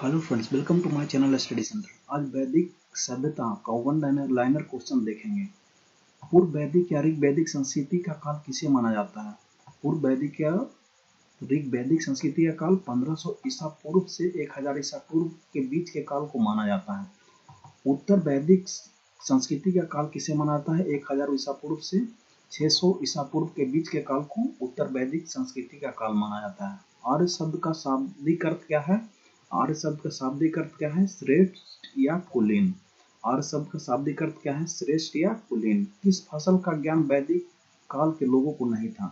Hello friends, welcome to my channel study centre. आज वैदिक सभ्यता का वन लाइनर क्वेश्चन देखेंगे। पूर्व वैदिक या ऋग वैदिक संस्कृति का काल किसे माना जाता है? पूर्व वैदिक या ऋग वैदिक संस्कृति का काल 1500 ईसा पूर्व से 1000 ईसा पूर्व के बीच के काल को माना जाता है। उत्तर वैदिक संस्कृति का काल किसे माना जाता है? 1000 ईसा पूर्व से 600 ईसा पूर्व के बीच के काल को उत्तर वैदिक संस्कृति का काल माना जाता है। आर्य शब्द का शाब्दिक अर्थ क्या है? आर्य शब्द का शाब्दिक अर्थ क्या है? श्रेष्ठ या कुलीन। आर्य शब्द का शाब्दिक अर्थ क्या है? श्रेष्ठ या कुलीन। किस फसल का ज्ञान वैदिक काल के लोगों को नहीं था?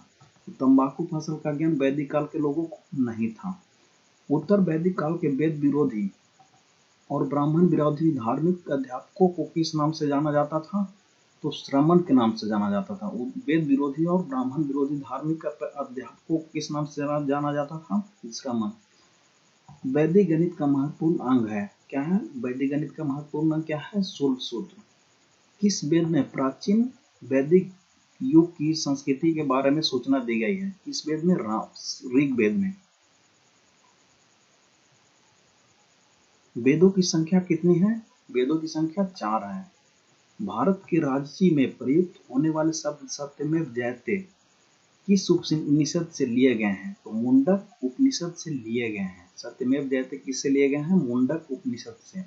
तंबाकू फसल का ज्ञान वैदिक काल के लोगों को नहीं था। उत्तर वैदिक काल के वेद विरोधी और ब्राह्मण विरोधी धार्मिक अध्यापकों को किस नाम से जाना जाता था? तो श्रमण के नाम से जाना जाता था। वेद विरोधी और ब्राह्मण विरोधी धार्मिक अध्यापकों को किस नाम से जाना जाता था? श्रमण। वैदिक गणित का महत्वपूर्ण अंग है क्या है? वैदिक गणित का महत्वपूर्ण अंग क्या है? शूल सूत्र। किस वेद में प्राचीन वैदिक युग की संस्कृति के बारे में सूचना दी गई है? किस वेद में? ऋग वेद में। वेदों की संख्या कितनी है? वेदों की संख्या 4 है। भारत के राजसी में प्रयुक्त होने वाले शब्द सत्यमेव जयते किस उपनिषद से लिए गए हैं? तो मुंडक उपनिषद से लिए गए हैं। सत्यमेव जयते किससे लिए गए हैं? मुंडक उपनिषद से।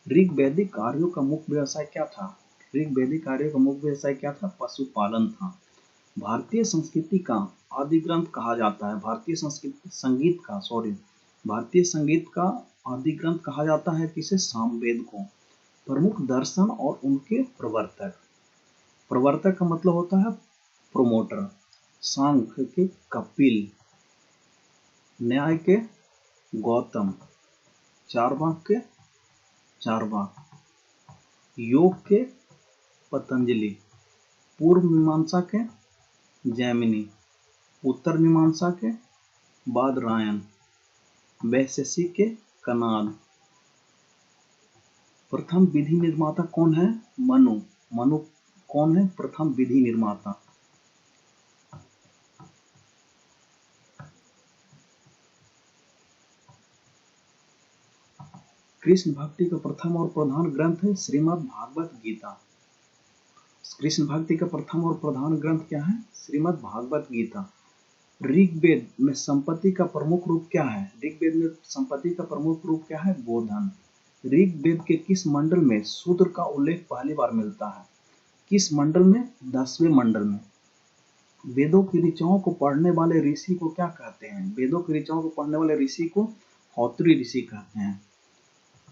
ऋग वैदिक आर्यों का मुख्य व्यवसाय क्या था? ऋग वैदिक आर्यों का मुख्य व्यवसाय क्या था? पशुपालन था। भारतीय संस्कृति का आदि ग्रंथ कहा जाता है। भारतीय संगीत का आदि ग्रंथ कहा जाता है किसे? सामवेद को। प्रमुख दर्शन और उनके प्रवर्तक। प्रवर्तक का मतलब होता है प्रोमोटर। सांख्य के कपिल, न्याय के गौतम, चार्वाक के चार्वाक, योग के पतंजलि, पूर्व मीमांसा के जैमिनी, उत्तर मीमांसा के बादरायण, वैशेषिक के कनाद। प्रथम विधि निर्माता कौन है? मनु। मनु कौन है प्रथम विधि निर्माता? कृष्ण भक्ति का प्रथम और प्रधान ग्रंथ है श्रीमद् भागवत गीता। कृष्ण भक्ति का प्रथम और प्रधान ग्रंथ क्या है? श्रीमद् भागवत गीता। ऋग्वेद में संपत्ति का प्रमुख रूप क्या है? ऋग्वेद में संपत्ति का प्रमुख रूप क्या है? गोधन। ऋग्वेद के किस मंडल में शूद्र का उल्लेख पहली बार मिलता है? किस मंडल में? 10वें मंडल में। वेदों की ऋचाओं को पढ़ने वाले ऋषि को क्या कहते हैं? वेदों की ऋचाओं को पढ़ने वाले ऋषि को होत्री ऋषि कहते हैं।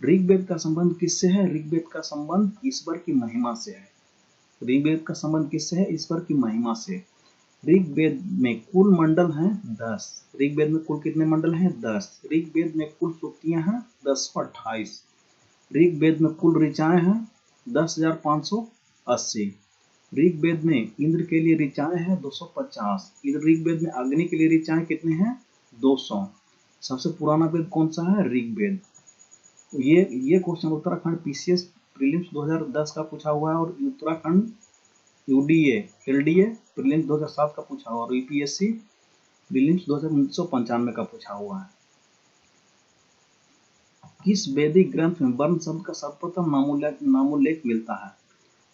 ऋग्वेद का संबंध किससे है? ऋग्वेद का संबंध ईश्वर की महिमा से है। ऋग्वेद का संबंध किससे है? ईश्वर की महिमा से। ऋग्वेद में कुल मंडल हैं 10। ऋग्वेद में कुल कितने मंडल हैं? 10। ऋग्वेद में कुल सूक्तियां हैं 1028। ऋग्वेद में कुल ऋचाएं हैं 10,580। ऋग्वेद में इंद्र के लिए ऋचाएं हैं 250। ऋग्वेद में अग्नि के लिए ऋचाएं कितने हैं? 200। सबसे पुराना वेद कौन सा है? ऋग्वेद। ये क्वेश्चन उत्तराखंड पीसीएस प्रीलिम्स 2010 का पूछा हुआ है और उत्तराखंड यूडीए एलडीए प्रीलिम्स 2007 का पूछा हुआ और यूपीएससी प्रीलिम्स 1995 का पूछा हुआ है। किस वैदिक ग्रंथ में वर्ण शब्द का सर्वप्रथम नामोल्लेख मिलता है?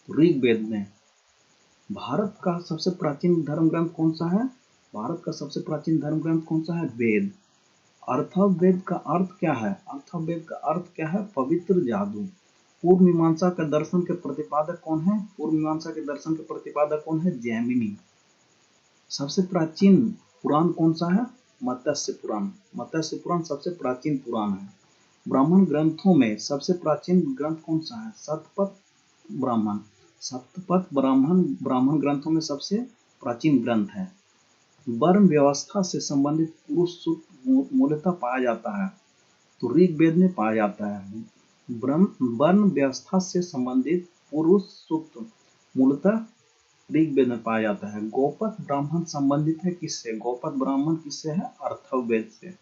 ऋग्वेद में। भारत का सबसे प्राचीन धर्म ग्रंथ कौन सा है? भारत का सबसे प्राचीन धर्म ग्रंथ कौन सा है? वेद। अर्थववेद का अर्थ क्या है? अर्थववेद का अर्थ क्या है? पवित्र जादू। पूर्व मीमांसा के दर्शन के प्रतिपादक कौन है? पूर्व मीमांसा के दर्शन के प्रतिपादक कौन है? जैमिनी। सबसे प्राचीन पुराण कौन सा है? मत्स्य पुराण। मत्स्य पुराण सबसे प्राचीन पुराण है। ब्राह्मण ग्रंथों में सबसे प्राचीन ग्रंथ कौन सा है? शतपथ ब्राह्मण। शतपथ ब्राह्मण ग्रंथों में सबसे प्राचीन ग्रंथ है। वर्ण व्यवस्था से संबंधित पुरुष सूक्त मूलतः पाया जाता है तो ऋग्वेद में पाया जाता है। वर्ण व्यवस्था से संबंधित पुरुष सूक्त मूलतः ऋग्वेद में पाया जाता है। गौपथ ब्राह्मण संबंधित है किससे? गौपथ ब्राह्मण किससे है? अर्थववेद से।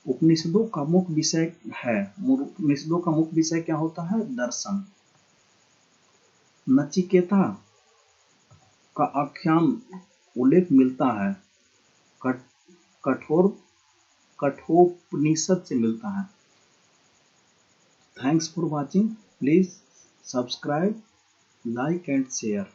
उपनिषदों का मुख्य विषय है। उपनिषदों का मुख्य विषय क्या होता है? दर्शन। नचिकेता का आख्यान उल्लेख मिलता है कठोपनिषद से मिलता है। Thanks for watching. Please subscribe, like and share.